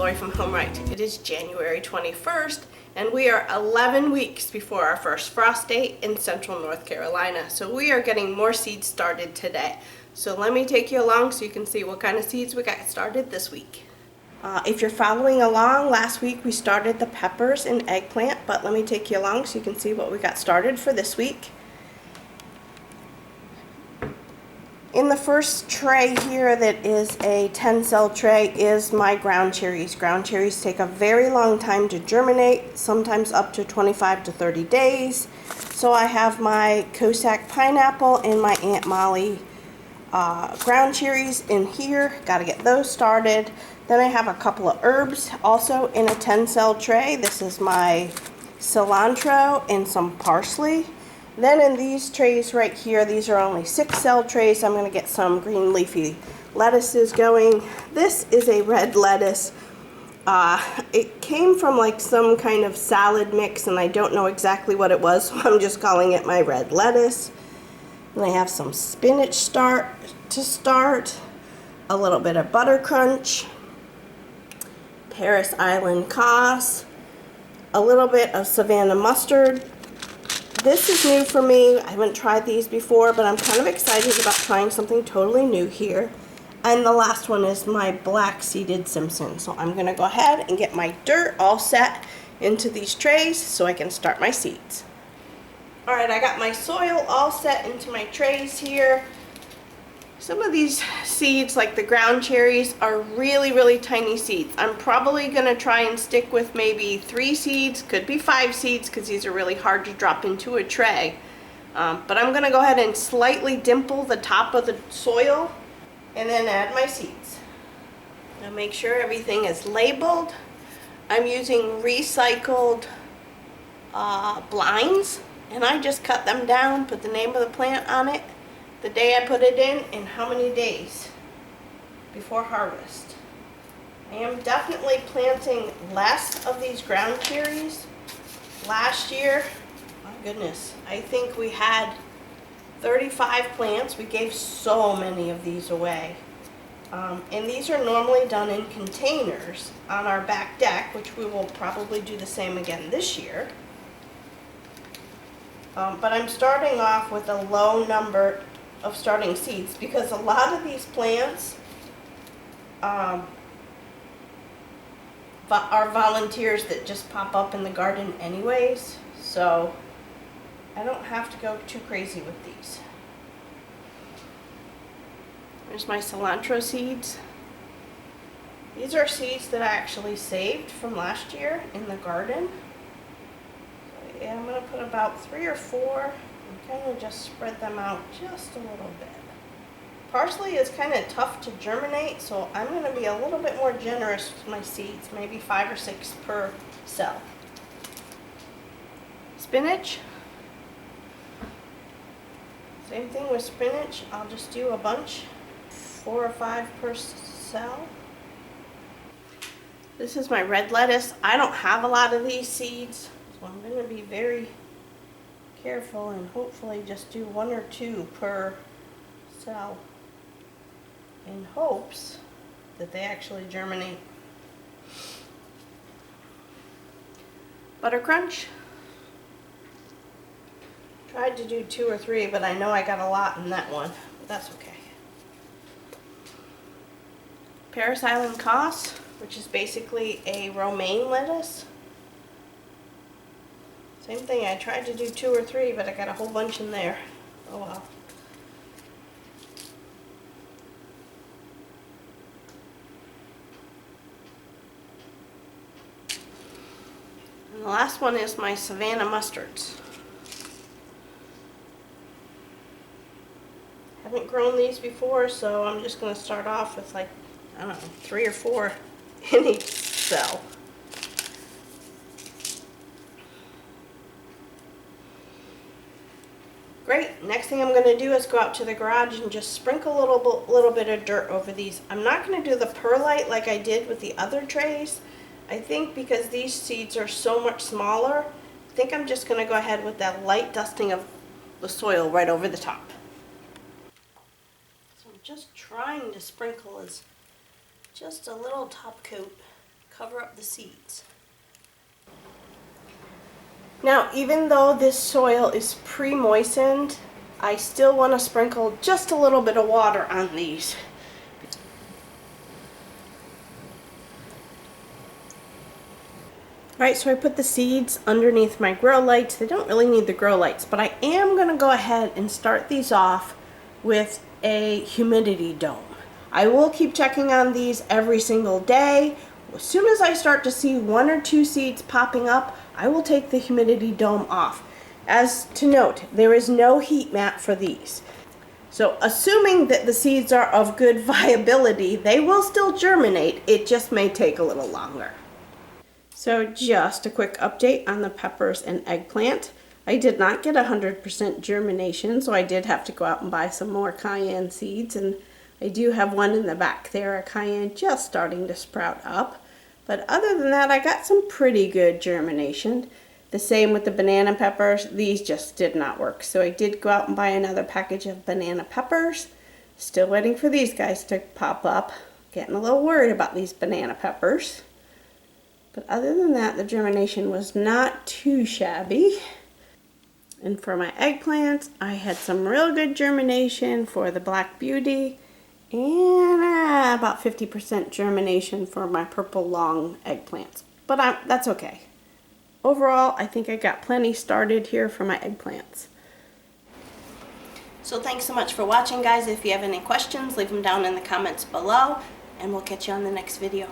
Lori from Home Right. It is January 21st and we are 11 weeks before our first frost date in central North Carolina. So we are getting more seeds started today. So let me take you along so you can see what kind of seeds we got started this week. If you're following along, last week we started the peppers and eggplant, but let me take you along so you can see what we got started for this week. In the first tray here that is a 10-cell tray is my ground cherries. Ground cherries take a very long time to germinate, sometimes up to 25 to 30 days. So I have my Cossack pineapple and my Aunt Molly ground cherries in here. Got to get those started. Then I have a couple of herbs also in a 10-cell tray. This is my cilantro and some parsley. Then in these trays right here, these are only 6-cell trays. I'm going to get some green leafy lettuces going. This is a red lettuce. It came from like some kind of salad mix and I don't know exactly what it was, so I'm just calling it my red lettuce. And I have some spinach to start, a little bit of Buttercrunch, Parris Island Cos, a little bit of Savanna Mustard. This is new for me. I haven't tried these before, but I'm kind of excited about trying something totally new here. And the last one is my black seeded Simpson. So I'm going to go ahead and get my dirt all set into these trays so I can start my seeds. Alright, I got my soil all set into my trays here. Some of these seeds, like the ground cherries, are really tiny seeds. I'm probably going to try and stick with maybe 3 seeds, could be 5 seeds, because these are really hard to drop into a tray. But I'm going to go ahead and slightly dimple the top of the soil and then add my seeds. Now make sure everything is labeled. I'm using recycled blinds, and I just cut them down, put the name of the plant on it, the day I put it in, and how many days before harvest. I am definitely planting less of these ground cherries. Last year, my goodness, I think we had 35 plants. We gave so many of these away. And these are normally done in containers on our back deck, which we will probably do the same again this year. But I'm starting off with a low number of starting seeds because a lot of these plants are volunteers that just pop up in the garden anyways, so I don't have to go too crazy with these. There's my cilantro seeds. These are seeds that I actually saved from last year in the garden. So yeah, I'm going to put about 3 or 4 and kind of just spread them out just a little bit. Parsley is kind of tough to germinate, so I'm going to be a little bit more generous with my seeds, maybe 5 or 6 per cell. Spinach. Same thing with spinach. I'll just do a bunch, 4 or 5 per cell. This is my red lettuce. I don't have a lot of these seeds, so I'm going to be very careful and hopefully just do 1 or 2 per cell in hopes that they actually germinate. Buttercrunch. Tried to do 2 or 3, but I know I got a lot in that one, but that's okay. Parris Island Cos, which is basically a romaine lettuce. Same thing, I tried to do 2 or 3, but I got a whole bunch in there. Oh well. And the last one is my Savanna Mustards. Haven't grown these before, so I'm just going to start off with like, I don't know, 3 or 4 in each cell. Great, next thing I'm going to do is go out to the garage and just sprinkle a little bit of dirt over these. I'm not going to do the perlite like I did with the other trays. I think because these seeds are so much smaller, I think I'm just going to go ahead with that light dusting of the soil right over the top. So I'm just trying to sprinkle as just a little top coat cover up the seeds. Now, even though this soil is pre-moistened, I still want to sprinkle just a little bit of water on these. Alright, so I put the seeds underneath my grow lights. They don't really need the grow lights, but I am going to go ahead and start these off with a humidity dome. I will keep checking on these every single day. As soon as I start to see 1 or 2 seeds popping up, I will take the humidity dome off. As to note, there is no heat mat for these. So assuming that the seeds are of good viability, they will still germinate. It just may take a little longer. So just a quick update on the peppers and eggplant. I did not get 100% germination, so I did have to go out and buy some more cayenne seeds, and I do have one in the back there, a cayenne just starting to sprout up. But other than that, I got some pretty good germination. The same with the banana peppers. These just did not work, so I did go out and buy another package of banana peppers. Still waiting for these guys to pop up. Getting a little worried about these banana peppers. But other than that, the germination was not too shabby. And for my eggplants, I had some real good germination for the Black Beauty and about 50% germination for my purple long eggplants. But that's okay. Overall, I think I got plenty started here for my eggplants. So thanks so much for watching, guys. If you have any questions, leave them down in the comments below, and we'll catch you on the next video.